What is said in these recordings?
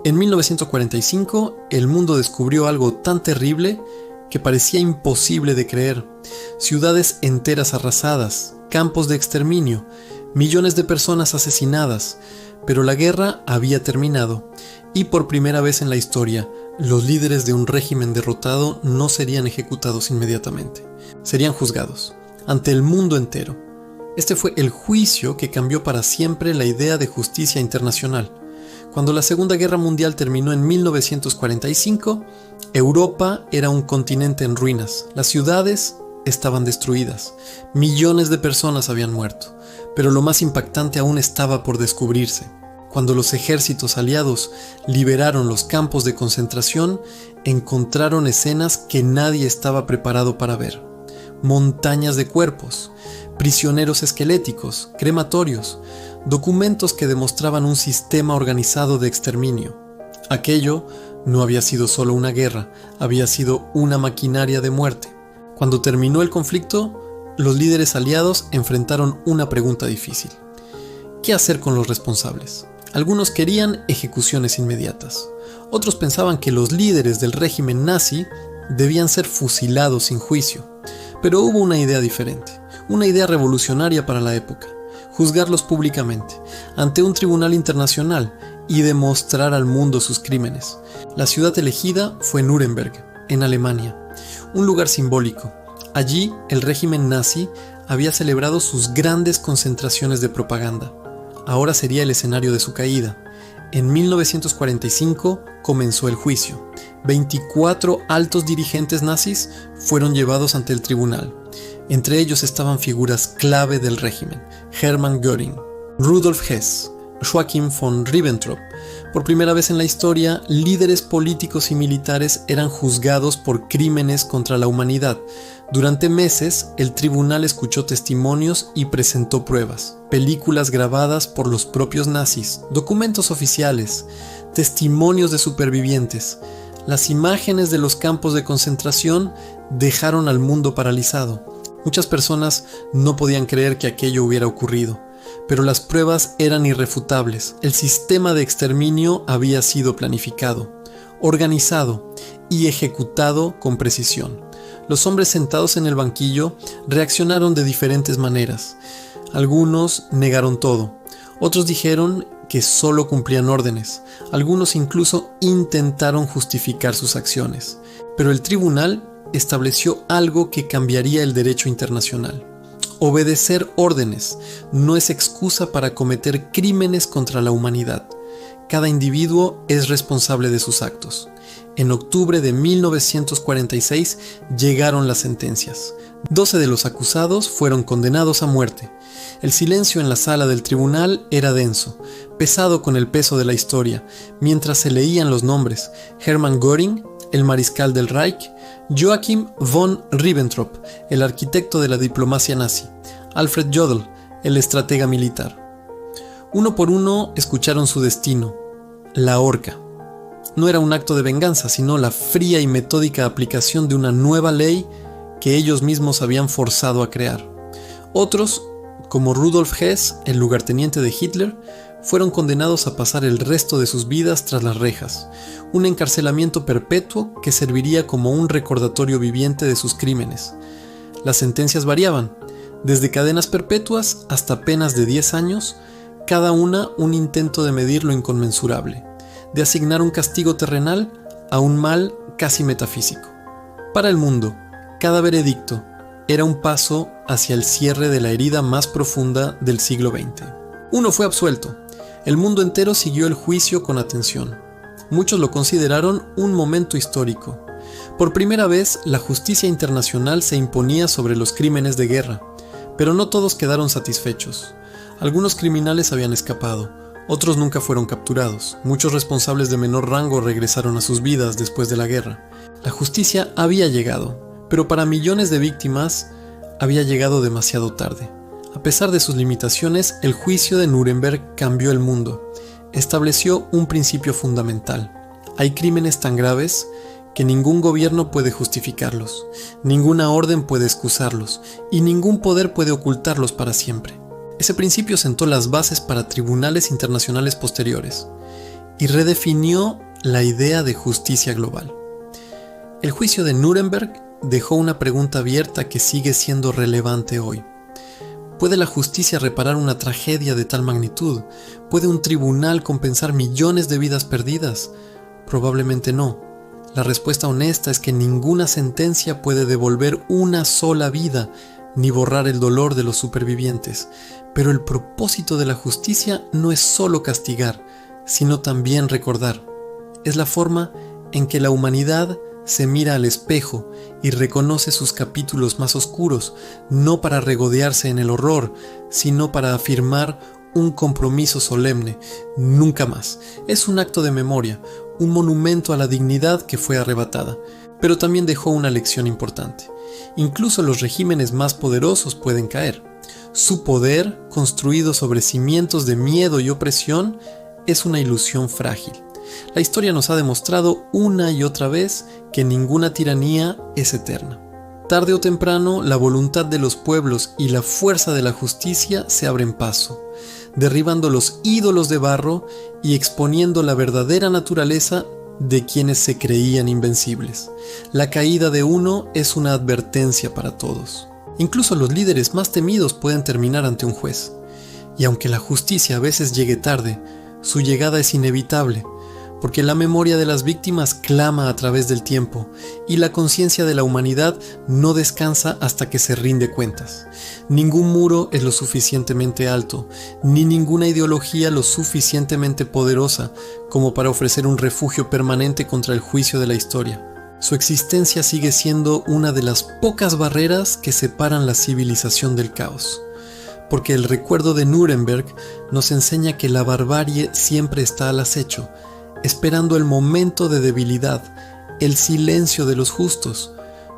En 1945, el mundo descubrió algo tan terrible que parecía imposible de creer. Ciudades enteras arrasadas, campos de exterminio, millones de personas asesinadas. Pero la guerra había terminado, y por primera vez en la historia, los líderes de un régimen derrotado no serían ejecutados inmediatamente. Serían juzgados, ante el mundo entero. Este fue el juicio que cambió para siempre la idea de justicia internacional. Cuando la Segunda Guerra Mundial terminó en 1945, Europa era un continente en ruinas. Las ciudades estaban destruidas. Millones de personas habían muerto. Pero lo más impactante aún estaba por descubrirse. Cuando los ejércitos aliados liberaron los campos de concentración, encontraron escenas que nadie estaba preparado para ver. Montañas de cuerpos, prisioneros esqueléticos, crematorios, documentos que demostraban un sistema organizado de exterminio. Aquello no había sido solo una guerra, había sido una maquinaria de muerte. Cuando terminó el conflicto, los líderes aliados enfrentaron una pregunta difícil. ¿Qué hacer con los responsables? Algunos querían ejecuciones inmediatas. Otros pensaban que los líderes del régimen nazi debían ser fusilados sin juicio. Pero hubo una idea diferente, una idea revolucionaria para la época: juzgarlos públicamente, ante un tribunal internacional, y demostrar al mundo sus crímenes. La ciudad elegida fue Nuremberg, en Alemania, un lugar simbólico. Allí, el régimen nazi había celebrado sus grandes concentraciones de propaganda. Ahora sería el escenario de su caída. En 1945 comenzó el juicio. 24 altos dirigentes nazis fueron llevados ante el tribunal. Entre ellos estaban figuras clave del régimen: Hermann Göring, Rudolf Hess, Joachim von Ribbentrop. Por primera vez en la historia, líderes políticos y militares eran juzgados por crímenes contra la humanidad. Durante meses, el tribunal escuchó testimonios y presentó pruebas, películas grabadas por los propios nazis, documentos oficiales, testimonios de supervivientes. Las imágenes de los campos de concentración dejaron al mundo paralizado. Muchas personas no podían creer que aquello hubiera ocurrido, pero las pruebas eran irrefutables. El sistema de exterminio había sido planificado, organizado y ejecutado con precisión. Los hombres sentados en el banquillo reaccionaron de diferentes maneras. Algunos negaron todo, otros dijeron que solo cumplían órdenes, algunos incluso intentaron justificar sus acciones. Pero el tribunal estableció algo que cambiaría el derecho internacional. Obedecer órdenes no es excusa para cometer crímenes contra la humanidad. Cada individuo es responsable de sus actos. En octubre de 1946 llegaron las sentencias. 12 de los acusados fueron condenados a muerte. El silencio en la sala del tribunal era denso, pesado con el peso de la historia, mientras se leían los nombres: Hermann Göring, el mariscal del Reich; Joachim von Ribbentrop, el arquitecto de la diplomacia nazi; Alfred Jodl, el estratega militar. Uno por uno escucharon su destino: la horca. No era un acto de venganza, sino la fría y metódica aplicación de una nueva ley que ellos mismos habían forzado a crear. Otros, como Rudolf Hess, el lugarteniente de Hitler, fueron condenados a pasar el resto de sus vidas tras las rejas, un encarcelamiento perpetuo que serviría como un recordatorio viviente de sus crímenes. Las sentencias variaban, desde cadenas perpetuas hasta penas de 10 años, cada una un intento de medir lo inconmensurable, de asignar un castigo terrenal a un mal casi metafísico. Para el mundo, cada veredicto era un paso hacia el cierre de la herida más profunda del siglo XX. Uno fue absuelto. El mundo entero siguió el juicio con atención. Muchos lo consideraron un momento histórico. Por primera vez, la justicia internacional se imponía sobre los crímenes de guerra, pero no todos quedaron satisfechos. Algunos criminales habían escapado, otros nunca fueron capturados. Muchos responsables de menor rango regresaron a sus vidas después de la guerra. La justicia había llegado, pero para millones de víctimas había llegado demasiado tarde. A pesar de sus limitaciones, el juicio de Nuremberg cambió el mundo. Estableció un principio fundamental: hay crímenes tan graves que ningún gobierno puede justificarlos, ninguna orden puede excusarlos y ningún poder puede ocultarlos para siempre. Ese principio sentó las bases para tribunales internacionales posteriores. y redefinió la idea de justicia global. El juicio de Nuremberg dejó una pregunta abierta que sigue siendo relevante hoy. ¿Puede la justicia reparar una tragedia de tal magnitud? ¿Puede un tribunal compensar millones de vidas perdidas? Probablemente no. La respuesta honesta es que ninguna sentencia puede devolver una sola vida ni borrar el dolor de los supervivientes. Pero el propósito de la justicia no es solo castigar, sino también recordar. Es la forma en que la humanidad se mira al espejo y reconoce sus capítulos más oscuros, no para regodearse en el horror, sino para afirmar un compromiso solemne: nunca más. Es un acto de memoria, un monumento a la dignidad que fue arrebatada, pero también dejó una lección importante. Incluso los regímenes más poderosos pueden caer. Su poder, construido sobre cimientos de miedo y opresión, es una ilusión frágil. La historia nos ha demostrado una y otra vez que ninguna tiranía es eterna. Tarde o temprano, la voluntad de los pueblos y la fuerza de la justicia se abren paso, derribando los ídolos de barro y exponiendo la verdadera naturaleza de quienes se creían invencibles. La caída de uno es una advertencia para todos. Incluso los líderes más temidos pueden terminar ante un juez. Y aunque la justicia a veces llegue tarde, su llegada es inevitable, porque la memoria de las víctimas clama a través del tiempo y la conciencia de la humanidad no descansa hasta que se rinde cuentas. Ningún muro es lo suficientemente alto, ni ninguna ideología lo suficientemente poderosa como para ofrecer un refugio permanente contra el juicio de la historia. Su existencia sigue siendo una de las pocas barreras que separan la civilización del caos. Porque el recuerdo de Nuremberg nos enseña que la barbarie siempre está al acecho, esperando el momento de debilidad, el silencio de los justos.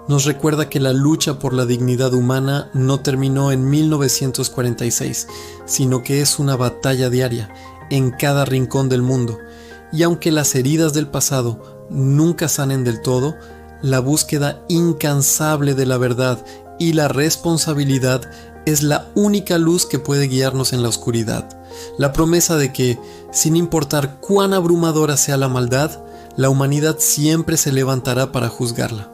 Nos recuerda que la lucha por la dignidad humana no terminó en 1946, sino que es una batalla diaria, en cada rincón del mundo. Y aunque las heridas del pasado nunca sanen del todo, la búsqueda incansable de la verdad y la responsabilidad es la única luz que puede guiarnos en la oscuridad. La promesa de que, sin importar cuán abrumadora sea la maldad, la humanidad siempre se levantará para juzgarla.